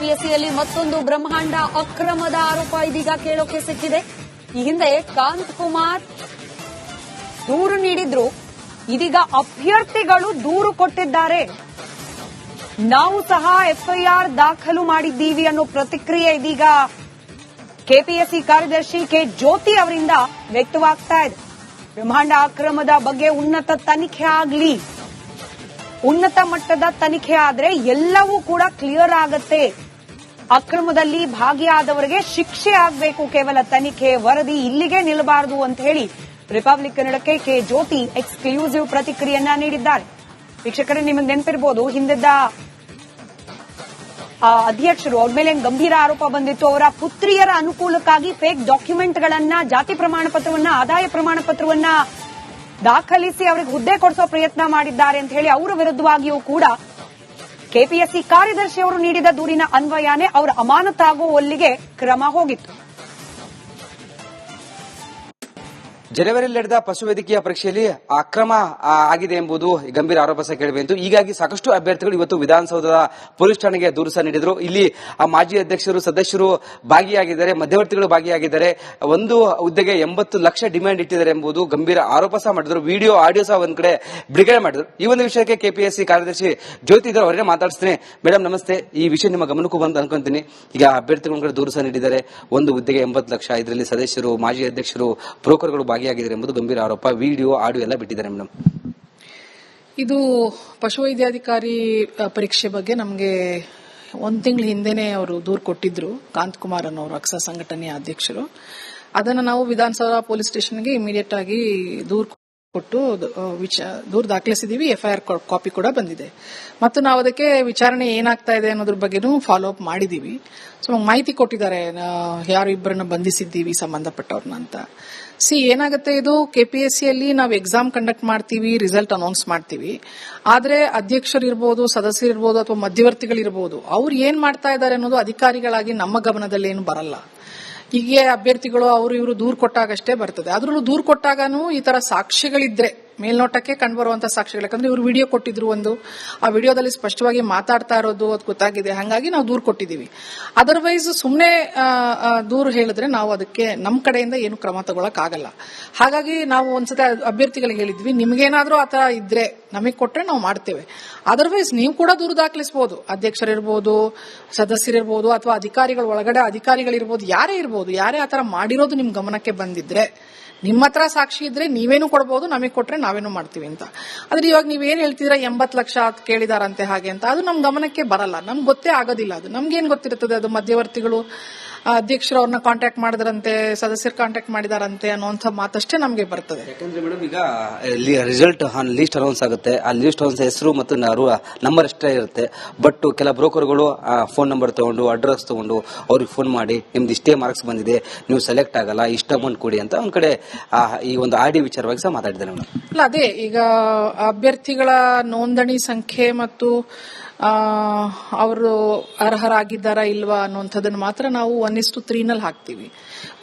ಕೆಪಿಎಸ್ಸಿಯಲ್ಲಿ ಮತ್ತೊಂದು ಬ್ರಹ್ಮಾಂಡ ಅಕ್ರಮದ ಆರೋಪ ಇದೀಗ ಕೇಳೋಕೆ ಸಿಕ್ಕಿದೆ. ಈ ಹಿಂದೆ ಕಾಂತ್ ಕುಮಾರ್ ದೂರು ನೀಡಿದ್ರು, ಇದೀಗ ಅಭ್ಯರ್ಥಿಗಳು ದೂರು ಕೊಟ್ಟಿದ್ದಾರೆ. ನಾವು ಸಹ ಎಫ್ಐಆರ್ ದಾಖಲು ಮಾಡಿದ್ದೀವಿ ಅನ್ನೋ ಪ್ರತಿಕ್ರಿಯೆ ಇದೀಗ ಕೆಪಿಎಸ್ಸಿ ಕಾರ್ಯದರ್ಶಿ ಕೆ ಜ್ಯೋತಿ ಅವರಿಂದ ವ್ಯಕ್ತವಾಗ್ತಾ ಇದೆ. ಬ್ರಹ್ಮಾಂಡ ಅಕ್ರಮದ ಬಗ್ಗೆ ಉನ್ನತ ತನಿಖೆ ಆಗಲಿ, ಉನ್ನತ ಮಟ್ಟದ ತನಿಖೆ ಆದ್ರೆ ಎಲ್ಲವೂ ಕೂಡ ಕ್ಲಿಯರ್ ಆಗತ್ತೆ. ಅಕ್ರಮದಲ್ಲಿ ಭಾಗಿಯಾದವರಿಗೆ ಶಿಕ್ಷೆ ಆಗಬೇಕು, ಕೇವಲ ತನಿಖೆ ವರದಿ ಇಲ್ಲಿಗೆ ನಿಲ್ಲಬಾರದು ಅಂತ ಹೇಳಿ ರಿಪಬ್ಲಿಕ್ ಕನ್ನಡಕ್ಕೆ ಕೆ ಜ್ಯೋತಿ ಎಕ್ಸ್ಕ್ಲೂಸಿವ್ ಪ್ರತಿಕ್ರಿಯೆಯನ್ನ ನೀಡಿದ್ದಾರೆ. ವೀಕ್ಷಕರೇ, ನಿಮಗೆ ನೆನಪಿರಬಹುದು, ಹಿಂದಿದ್ದ ಅಧ್ಯಕ್ಷರು ಅವ್ರ ಮೇಲೆ ಗಂಭೀರ ಆರೋಪ ಬಂದಿತ್ತು. ಅವರ ಪುತ್ರಿಯರ ಅನುಕೂಲಕ್ಕಾಗಿ ಫೇಕ್ ಡಾಕ್ಯುಮೆಂಟ್ಗಳನ್ನ, ಜಾತಿ ಪ್ರಮಾಣ ಪತ್ರವನ್ನ, ಆದಾಯ ಪ್ರಮಾಣ ಪತ್ರವನ್ನ ದಾಖಲಿಸಿ ಅವರಿಗೆ ಹುದ್ದೆ ಕೊಡಿಸೋ ಪ್ರಯತ್ನ ಮಾಡಿದ್ದಾರೆ ಅಂತ ಹೇಳಿ ಅವರ ವಿರುದ್ಧವಾಗಿಯೂ ಕೂಡ ಕೆಪಿಎಸ್ಸಿ ಕಾರ್ಯದರ್ಶಿ ಅವರು ನೀಡಿದ ದೂರಿನ ಅನ್ವಯನೇ ಅವರ ಅಮಾನತಾಗುವಲ್ಲಿಗೆ ಕ್ರಮ ಹೋಗಿತ್ತು. ಜನವರಿಯಲ್ಲಿ ನಡೆದ ಪಶುವೈದ್ಯಕೀಯ ಪರೀಕ್ಷೆಯಲ್ಲಿ ಅಕ್ರಮ ಆಗಿದೆ ಎಂಬುದು ಗಂಭೀರ ಆರೋಪ ಸಹ ಕೇಳಿಬಂತು. ಹೀಗಾಗಿ ಸಾಕಷ್ಟು ಅಭ್ಯರ್ಥಿಗಳು ಇವತ್ತು ವಿಧಾನಸೌಧದ ಪೊಲೀಸ್ ಠಾಣೆಗೆ ದೂರು ಸಹ ನೀಡಿದರು. ಇಲ್ಲಿ ಮಾಜಿ ಅಧ್ಯಕ್ಷರು, ಸದಸ್ಯರು ಭಾಗಿಯಾಗಿದ್ದಾರೆ, ಮಧ್ಯವರ್ತಿಗಳು ಭಾಗಿಯಾಗಿದ್ದಾರೆ. ಒಂದು ಹುದ್ದೆಗೆ 80 ಲಕ್ಷ ಡಿಮ್ಯಾಂಡ್ ಇಟ್ಟಿದ್ದಾರೆ ಎಂಬುದು ಗಂಭೀರ ಆರೋಪ ಸಹ ಮಾಡಿದ್ರು. ವಿಡಿಯೋ, ಆಡಿಯೋ ಸಹ ಒಂದ್ ಕಡೆ ಬಿಡುಗಡೆ ಮಾಡಿದ್ರು. ಈ ಒಂದು ವಿಷಯಕ್ಕೆ ಕೆಪಿಎಸ್ಸಿ ಕಾರ್ಯದರ್ಶಿ ಜ್ಯೋತಿ ಇದ್ದಾರೆ, ಅವರನ್ನೇ ಮಾತಾಡಿಸ್ತೇನೆ. ಮೇಡಮ್ ನಮಸ್ತೆ. ಈ ವಿಷಯ ನಿಮ್ಮ ಗಮನಕ್ಕೂ ಬಂದು ಅನ್ಕೊಂತೀನಿ. ಈಗ ಅಭ್ಯರ್ಥಿಗಳ ಕಡೆ ದೂರು ಸಹ ನೀಡಿದ್ದಾರೆ. ಒಂದು ಹುದ್ದೆಗೆ 80 ಲಕ್ಷ, ಇದರಲ್ಲಿ ಸದಸ್ಯರು, ಮಾಜಿ ಅಧ್ಯಕ್ಷರು, ಬ್ರೋಕರ್ಗಳು ಭಾಗಿಯಾಗಿದ್ದಾರೆ ಎಂಬುದು ಗಂಭೀರ ಆರೋಪ. ವಿಡಿಯೋ, ಆಡಿಯೋ ಎಲ್ಲ ಬಿಟ್ಟಿದ್ದಾರೆ ಮೇಡಮ್. ಇದು ಪಶುವೈದ್ಯಾಧಿಕಾರಿ ಪರೀಕ್ಷೆ ಬಗ್ಗೆ ನಮಗೆ ಒಂದು ತಿಂಗಳ ಹಿಂದೆನೆ ಅವರು ದೂರು ಕೊಟ್ಟಿದ್ರು. ಕಾಂತ್ ಕುಮಾರ್ ಅನ್ನೋರು ಅಕ್ಸಾ ಸಂಘಟನೆಯ ಅಧ್ಯಕ್ಷರು. ಅದನ್ನು ನಾವು ವಿಧಾನಸೌಧ ಪೊಲೀಸ್ ಸ್ಟೇಷನ್ಗೆ ಇಮಿಡಿಯೇಟ್ ಆಗಿ ದೂರು ಕೊಟ್ಟು ದೂರು ದಾಖಲಿಸಿದೀವಿ. ಎಫ್ಐಆರ್ ಕಾಪಿ ಕೂಡ ಬಂದಿದೆ. ಮತ್ತು ನಾವು ಅದಕ್ಕೆ ವಿಚಾರಣೆ ಏನಾಗ್ತಾ ಇದೆ ಅನ್ನೋದ್ರ ಬಗ್ಗೆನೂ ಫಾಲೋ ಅಪ್ ಮಾಡಿದೀವಿ. ಸೊ ಮಾಹಿತಿ ಕೊಟ್ಟಿದ್ದಾರೆ, ಯಾರು ಇಬ್ಬರನ್ನ ಬಂಧಿಸಿದ್ದೀವಿ ಸಂಬಂಧಪಟ್ಟವ್ರನ್ನ ಅಂತ. ಏನಾಗುತ್ತೆ, ಇದು ಕೆಪಿಎಸ್ಸಿಯಲ್ಲಿ ನಾವು ಎಕ್ಸಾಮ್ ಕಂಡಕ್ಟ್ ಮಾಡ್ತೀವಿ, ರಿಸಲ್ಟ್ ಅನೌನ್ಸ್ ಮಾಡ್ತೀವಿ. ಆದ್ರೆ ಅಧ್ಯಕ್ಷರಿರ್ಬೋದು, ಸದಸ್ಯರಿರ್ಬೋದು, ಅಥವಾ ಮಧ್ಯವರ್ತಿಗಳಿರ್ಬೋದು, ಅವ್ರು ಏನ್ ಮಾಡ್ತಾ ಇದ್ದಾರೆ ಅನ್ನೋದು ಅಧಿಕಾರಿಗಳಾಗಿ ನಮ್ಮ ಗಮನದಲ್ಲಿ ಏನು ಬರಲ್ಲ. ಹೀಗೆ ಅಭ್ಯರ್ಥಿಗಳು ಅವರು ಇವರು ದೂರು ಕೊಟ್ಟಾಗಷ್ಟೇ ಬರ್ತದೆ. ಅದರಲ್ಲೂ ದೂರು ಕೊಟ್ಟಾಗನೂ ಈ ತರ ಸಾಕ್ಷ್ಯಗಳಿದ್ರೆ, ಮೇಲ್ನೋಟಕ್ಕೆ ಕಂಡುಬರುವಂತಹ ಸಾಕ್ಷ್ಯಗಳು, ಯಾಕಂದ್ರೆ ಇವರು ವಿಡಿಯೋ ಕೊಟ್ಟಿದ್ರು, ಒಂದು ಆ ವಿಡಿಯೋದಲ್ಲಿ ಸ್ಪಷ್ಟವಾಗಿ ಮಾತಾಡ್ತಾ ಇರೋದು ಅದು ಗೊತ್ತಾಗಿದೆ. ಹಾಗಾಗಿ ನಾವು ದೂರು ಕೊಟ್ಟಿದ್ದೀವಿ. ಅದರ್ವೈಸ್ ಸುಮ್ಮನೆ ದೂರು ಹೇಳಿದ್ರೆ ನಾವು ಅದಕ್ಕೆ ನಮ್ಮ ಕಡೆಯಿಂದ ಏನು ಕ್ರಮ ತಗೊಳಕ್ ಆಗಲ್ಲ. ಹಾಗಾಗಿ ನಾವು ಒಂದ್ಸತಿ ಅಭ್ಯರ್ಥಿಗಳಿಗೆ ಹೇಳಿದ್ವಿ, ನಿಮ್ಗೇನಾದ್ರೂ ಆ ತರ ಇದ್ರೆ ನಮಗೆ ಕೊಟ್ರೆ ನಾವು ಮಾಡ್ತೇವೆ. ಅದರ್ವೈಸ್ ನೀವು ಕೂಡ ದೂರು ದಾಖಲಿಸಬಹುದು. ಅಧ್ಯಕ್ಷರಿರ್ಬೋದು, ಸದಸ್ಯರಿರ್ಬೋದು, ಅಥವಾ ಅಧಿಕಾರಿಗಳು, ಒಳಗಡೆ ಅಧಿಕಾರಿಗಳಿರ್ಬೋದು, ಯಾರೇ ಇರ್ಬೋದು, ಯಾರೇ ಆತರ ಮಾಡಿರೋದು ನಿಮ್ ಗಮನಕ್ಕೆ ಬಂದಿದ್ರೆ, ನಿಮ್ಮ ಹತ್ರ ಸಾಕ್ಷಿ ಇದ್ರೆ ನೀವೇನು ಕೊಡಬಹುದು, ನಮಗೆ ಕೊಟ್ರೆ ನಾವೇನು ಮಾಡ್ತೀವಿ ಅಂತ. ಆದ್ರೆ ಇವಾಗ ನೀವೇನ್ ಹೇಳ್ತಿದ್ರ 80 ಲಕ್ಷ ಕೇಳಿದಾರಂತೆ ಹಾಗೆ ಅಂತ, ಅದು ನಮ್ ಗಮನಕ್ಕೆ ಬರಲ್ಲ, ನಮ್ಗೆ ಗೊತ್ತೇ ಆಗೋದಿಲ್ಲ. ಅದು ನಮ್ಗೇನ್ ಗೊತ್ತಿರ್ತದೆ, ಅದು ಮಧ್ಯವರ್ತಿಗಳು ಅಧ್ಯಕ್ಷರು ಅವ್ರನ್ನ ಕಾಂಟ್ಯಾಕ್ಟ್ ಮಾಡಿದ್ರಂತೆ, ಸದಸ್ಯರು ಕಾಂಟ್ಯಾಕ್ಟ್ ಮಾಡಿದಾರಂತೆ ಅನ್ನೋಂಥ ಮಾತಷ್ಟೇ ನಮಗೆ ಬರ್ತದೆ. ಯಾಕಂದ್ರೆ ಮೇಡಮ್, ಈಗ ರಿಸಲ್ಟ್ ಲೀಸ್ಟ್ ಅನೌನ್ಸ್ ಆಗುತ್ತೆ. ಆ ಲೀಸ್ಟ್ ಅನೌನ್ಸ್ ಹೆಸರು ಮತ್ತು ನಂಬರ್ ಅಷ್ಟೇ ಇರುತ್ತೆ. ಬಟ್ ಕೆಲ ಬ್ರೋಕರ್ಗಳು ಫೋನ್ ನಂಬರ್ ತಗೊಂಡು, ಅಡ್ರೆಸ್ ತಗೊಂಡು ಅವ್ರಿಗೆ ಫೋನ್ ಮಾಡಿ, ನಿಮ್ದು ಇಷ್ಟೇ ಮಾರ್ಕ್ಸ್ ಬಂದಿದೆ, ನೀವು ಸೆಲೆಕ್ಟ್ ಆಗಲ್ಲ, ಇಷ್ಟ ಅಮೌಂಟ್ ಕೊಡಿ ಅಂತ ಒಂದ್ ಕಡೆ ಈ ಒಂದು ಆರ್ಡಿ ವಿಚಾರವಾಗಿ ಸಹ ಮಾತಾಡಿದ್ದಾರೆ ಮೇಡಮ್. ಅಲ್ಲ, ಅದೇ ಈಗ ಅಭ್ಯರ್ಥಿಗಳ ನೋಂದಣಿ ಸಂಖ್ಯೆ ಮತ್ತು ಅವರು ಅರ್ಹರಾಗಿದ್ದಾರಾ ಇಲ್ವಾ ಅನ್ನುವಂಥದ್ದನ್ನು ಮಾತ್ರ ನಾವು 1:3 ಹಾಕ್ತೀವಿ.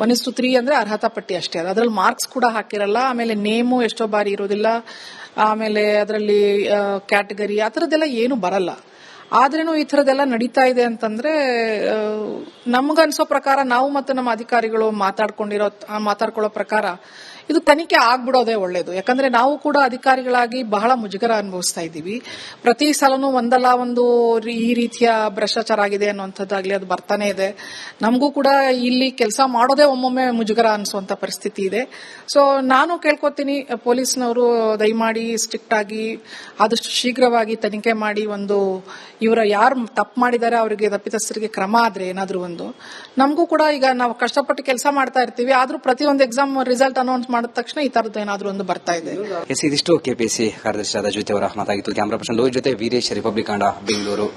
1:3 ಅಂದ್ರೆ ಅರ್ಹತಾ ಪಟ್ಟಿ ಅಷ್ಟೇ. ಅದ್ರಲ್ಲಿ ಮಾರ್ಕ್ಸ್ ಕೂಡ ಹಾಕಿರಲ್ಲ. ಆಮೇಲೆ ನೇಮು ಎಷ್ಟೋ ಬಾರಿ ಇರೋದಿಲ್ಲ. ಆಮೇಲೆ ಅದರಲ್ಲಿ ಕ್ಯಾಟಗರಿ ಆ ಥರದ್ದೆಲ್ಲ ಏನು ಬರಲ್ಲ. ಆದ್ರೇನು ಈ ಥರದ್ದೆಲ್ಲ ನಡೀತಾ ಇದೆ ಅಂತಂದ್ರೆ, ನಮಗನ್ಸೋ ಪ್ರಕಾರ, ನಾವು ಮತ್ತು ನಮ್ಮ ಅಧಿಕಾರಿಗಳು ಮಾತಾಡ್ಕೊಳ್ಳೋ ಪ್ರಕಾರ ಇದು ತನಿಖೆ ಆಗ್ಬಿಡೋದೇ ಒಳ್ಳೇದು. ಯಾಕಂದ್ರೆ ನಾವು ಕೂಡ ಅಧಿಕಾರಿಗಳಾಗಿ ಬಹಳ ಮುಜುಗರ ಅನುಭವಿಸ್ತಾ ಇದ್ದೀವಿ. ಪ್ರತಿ ಸಲನೂ ಒಂದಲ್ಲ ಒಂದು ಈ ರೀತಿಯ ಭ್ರಷ್ಟಾಚಾರ ಆಗಿದೆ ಅನ್ನುವಂಥದ್ದಾಗ್ಲಿ ಅದು ಬರ್ತಾನೆ ಇದೆ. ನಮಗೂ ಕೂಡ ಇಲ್ಲಿ ಕೆಲಸ ಮಾಡೋದೇ ಒಮ್ಮೊಮ್ಮೆ ಮುಜುಗರ ಅನಿಸುವಂತ ಪರಿಸ್ಥಿತಿ ಇದೆ. ಸೊ ನಾನು ಕೇಳ್ಕೊತೀನಿ, ಪೊಲೀಸ್ನವರು ದಯಮಾಡಿ ಸ್ಟ್ರಿಕ್ಟ್ ಆಗಿ ಆದಷ್ಟು ಶೀಘ್ರವಾಗಿ ತನಿಖೆ ಮಾಡಿ, ಒಂದು ಇವರ ಯಾರು ತಪ್ಪು ಮಾಡಿದ್ದಾರೆ ಅವರಿಗೆ, ತಪ್ಪಿತಸ್ಥರಿಗೆ ಕ್ರಮ ಆದ್ರೆ ಏನಾದ್ರೂ ಒಂದು. ನಮಗೂ ಕೂಡ ಈಗ ನಾವು ಕಷ್ಟಪಟ್ಟು ಕೆಲಸ ಮಾಡ್ತಾ ಇರ್ತೀವಿ, ಆದ್ರೂ ಪ್ರತಿಯೊಂದು ಎಕ್ಸಾಮ್ ರಿಸಲ್ಟ್ ಅನೌನ್ಸ್ ಮಾಡಿದ ತಕ್ಷಣ ಈ ತರದ್ದು ಏನಾದ್ರೂ ಒಂದು ಬರ್ತಾ ಇದೆ. ಇದಿಷ್ಟು ಕೆಪಿಎಸ್ಸಿ ಕಾರ್ಯದರ್ಶಿ ಜ್ಯೋತಿ ಅವರ ಮಾತಾಗಿತ್ತು. ಕ್ಯಾಮರಾ ಪರ್ಸನ್ ಲೋಹಿತ್ ಜೊತೆ ವೀರೇಶ್, ರಿಪಬ್ಲಿಕ್ ಕನ್ನಡ, ಬೆಂಗಳೂರು.